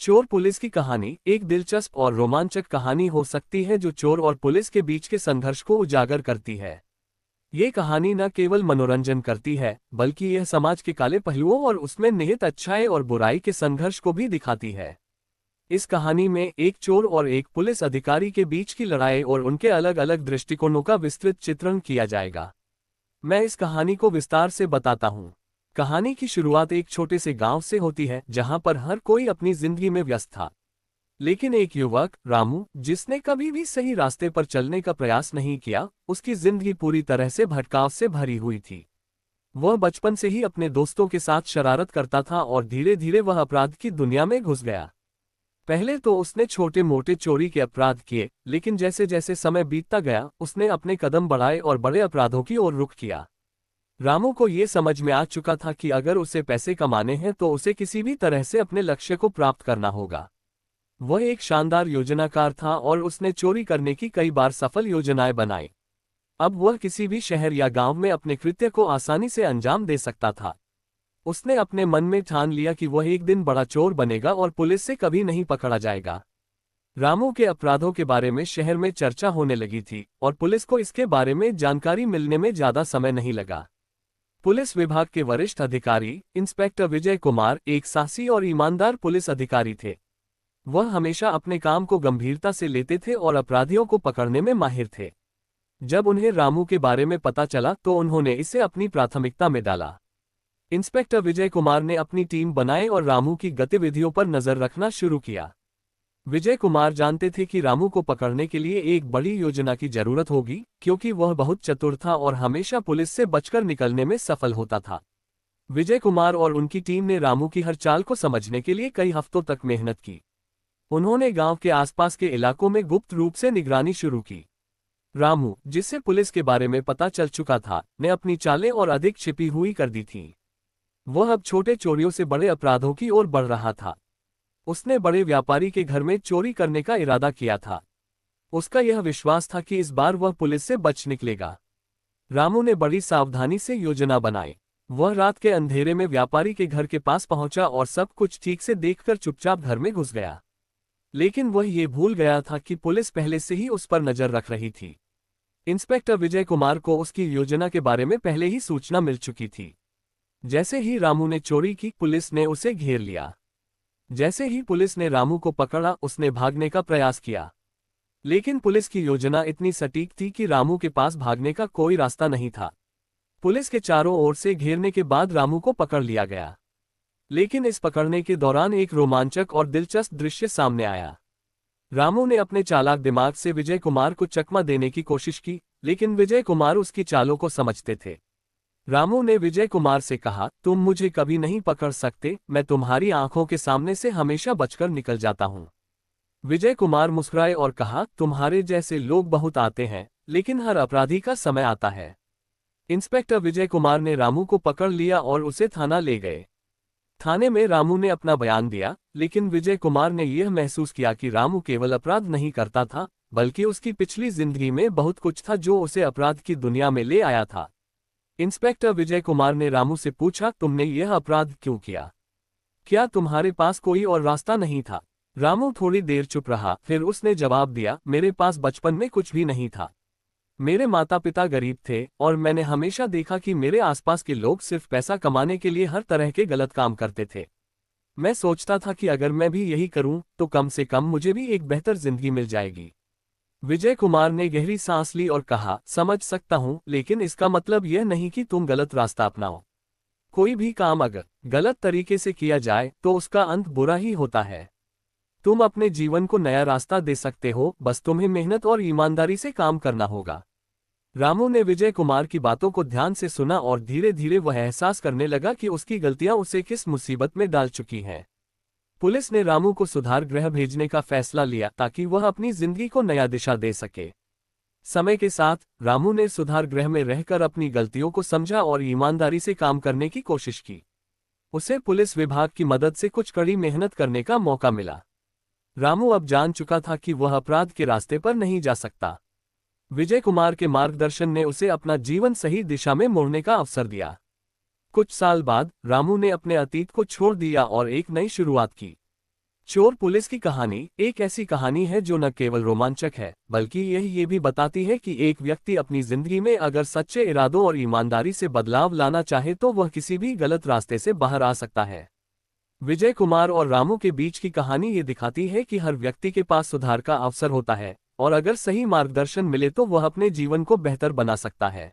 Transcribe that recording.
चोर पुलिस की कहानी एक दिलचस्प और रोमांचक कहानी हो सकती है जो चोर और पुलिस के बीच के संघर्ष को उजागर करती है। ये कहानी न केवल मनोरंजन करती है बल्कि यह समाज के काले पहलुओं और उसमें निहित अच्छाई और बुराई के संघर्ष को भी दिखाती है। इस कहानी में एक चोर और एक पुलिस अधिकारी के बीच की लड़ाई और उनके अलग अलग दृष्टिकोणों का विस्तृत चित्रण किया जाएगा। मैं इस कहानी को विस्तार से बताता हूँ। कहानी की शुरुआत एक छोटे से गांव से होती है जहां पर हर कोई अपनी जिंदगी में व्यस्त था। लेकिन एक युवक रामू, जिसने कभी भी सही रास्ते पर चलने का प्रयास नहीं किया, उसकी जिंदगी पूरी तरह से भटकाव से भरी हुई थी। वह बचपन से ही अपने दोस्तों के साथ शरारत करता था और धीरे धीरे वह अपराध की दुनिया में घुस गया। पहले तो उसने छोटे मोटे चोरी के अपराध किए, लेकिन जैसे जैसे समय बीतता गया उसने अपने कदम बढ़ाए और बड़े अपराधों की ओर रुख किया। रामू को ये समझ में आ चुका था कि अगर उसे पैसे कमाने हैं तो उसे किसी भी तरह से अपने लक्ष्य को प्राप्त करना होगा। वह एक शानदार योजनाकार था और उसने चोरी करने की कई बार सफल योजनाएं बनाई। अब वह किसी भी शहर या गांव में अपने कृत्य को आसानी से अंजाम दे सकता था। उसने अपने मन में ठान लिया कि वह एक दिन बड़ा चोर बनेगा और पुलिस से कभी नहीं पकड़ा जाएगा। रामू के अपराधों के बारे में शहर में चर्चा होने लगी थी और पुलिस को इसके बारे में जानकारी मिलने में ज्यादा समय नहीं लगा। पुलिस विभाग के वरिष्ठ अधिकारी इंस्पेक्टर विजय कुमार एक साहसी और ईमानदार पुलिस अधिकारी थे। वह हमेशा अपने काम को गंभीरता से लेते थे और अपराधियों को पकड़ने में माहिर थे। जब उन्हें रामू के बारे में पता चला तो उन्होंने इसे अपनी प्राथमिकता में डाला। इंस्पेक्टर विजय कुमार ने अपनी टीम बनाई और रामू की गतिविधियों पर नजर रखना शुरू किया। विजय कुमार जानते थे कि रामू को पकड़ने के लिए एक बड़ी योजना की जरूरत होगी, क्योंकि वह बहुत चतुर था और हमेशा पुलिस से बचकर निकलने में सफल होता था। विजय कुमार और उनकी टीम ने रामू की हर चाल को समझने के लिए कई हफ्तों तक मेहनत की। उन्होंने गांव के आसपास के इलाकों में गुप्त रूप से निगरानी शुरू की। रामू, जिसे पुलिस के बारे में पता चल चुका था, ने अपनी चालें और अधिक छिपी हुई कर दी थीं। वह अब छोटे चोरियों से बड़े अपराधों की ओर बढ़ रहा था। उसने बड़े व्यापारी के घर में चोरी करने का इरादा किया था। उसका यह विश्वास था कि इस बार वह पुलिस से बच निकलेगा। रामू ने बड़ी सावधानी से योजना बनाई। वह रात के अंधेरे में व्यापारी के घर के पास पहुंचा और सब कुछ ठीक से देखकर चुपचाप घर में घुस गया। लेकिन वह ये भूल गया था कि पुलिस पहले से ही उस पर नजर रख रही थी। इंस्पेक्टर विजय कुमार को उसकी योजना के बारे में पहले ही सूचना मिल चुकी थी। जैसे ही रामू ने चोरी की, पुलिस ने उसे घेर लिया। जैसे ही पुलिस ने रामू को पकड़ा, उसने भागने का प्रयास किया। लेकिन पुलिस की योजना इतनी सटीक थी कि रामू के पास भागने का कोई रास्ता नहीं था। पुलिस के चारों ओर से घेरने के बाद रामू को पकड़ लिया गया। लेकिन इस पकड़ने के दौरान एक रोमांचक और दिलचस्प दृश्य सामने आया। रामू ने अपने चालाक दिमाग से विजय कुमार को चकमा देने की कोशिश की, लेकिन विजय कुमार उसकी चालों को समझते थे। रामू ने विजय कुमार से कहा, तुम मुझे कभी नहीं पकड़ सकते, मैं तुम्हारी आंखों के सामने से हमेशा बचकर निकल जाता हूं। विजय कुमार मुस्कुराए और कहा, तुम्हारे जैसे लोग बहुत आते हैं, लेकिन हर अपराधी का समय आता है। इंस्पेक्टर विजय कुमार ने रामू को पकड़ लिया और उसे थाना ले गए। थाने में रामू ने अपना बयान दिया, लेकिन विजय कुमार ने यह महसूस किया कि रामू केवल अपराध नहीं करता था, बल्कि उसकी पिछली जिंदगी में बहुत कुछ था जो उसे अपराध की दुनिया में ले आया था। इंस्पेक्टर विजय कुमार ने रामू से पूछा, तुमने यह अपराध क्यों किया? क्या तुम्हारे पास कोई और रास्ता नहीं था? रामू थोड़ी देर चुप रहा, फिर उसने जवाब दिया, मेरे पास बचपन में कुछ भी नहीं था। मेरे माता पिता गरीब थे और मैंने हमेशा देखा कि मेरे आसपास के लोग सिर्फ पैसा कमाने के लिए हर तरह के गलत काम करते थे। मैं सोचता था कि अगर मैं भी यही करूं तो कम से कम मुझे भी एक बेहतर जिंदगी मिल जाएगी। विजय कुमार ने गहरी सांस ली और कहा, समझ सकता हूं, लेकिन इसका मतलब यह नहीं कि तुम गलत रास्ता अपनाओ। कोई भी काम अगर गलत तरीके से किया जाए तो उसका अंत बुरा ही होता है। तुम अपने जीवन को नया रास्ता दे सकते हो, बस तुम्हें मेहनत और ईमानदारी से काम करना होगा। रामू ने विजय कुमार की बातों को ध्यान से सुना और धीरे धीरे वह एहसास करने लगा कि उसकी गलतियां उसे किस मुसीबत में डाल चुकी हैं। पुलिस ने रामू को सुधार गृह भेजने का फैसला लिया ताकि वह अपनी जिंदगी को नया दिशा दे सके। समय के साथ रामू ने सुधार गृह में रहकर अपनी गलतियों को समझा और ईमानदारी से काम करने की कोशिश की। उसे पुलिस विभाग की मदद से कुछ कड़ी मेहनत करने का मौका मिला। रामू अब जान चुका था कि वह अपराध के रास्ते पर नहीं जा सकता। विजय कुमार के मार्गदर्शन ने उसे अपना जीवन सही दिशा में मोड़ने का अवसर दिया। कुछ साल बाद रामू ने अपने अतीत को छोड़ दिया और एक नई शुरुआत की। चोर पुलिस की कहानी एक ऐसी कहानी है जो न केवल रोमांचक है, बल्कि यह ये भी बताती है कि एक व्यक्ति अपनी जिंदगी में अगर सच्चे इरादों और ईमानदारी से बदलाव लाना चाहे तो वह किसी भी गलत रास्ते से बाहर आ सकता है। विजय कुमार और रामू के बीच की कहानी ये दिखाती है कि हर व्यक्ति के पास सुधार का अवसर होता है, और अगर सही मार्गदर्शन मिले तो वह अपने जीवन को बेहतर बना सकता है।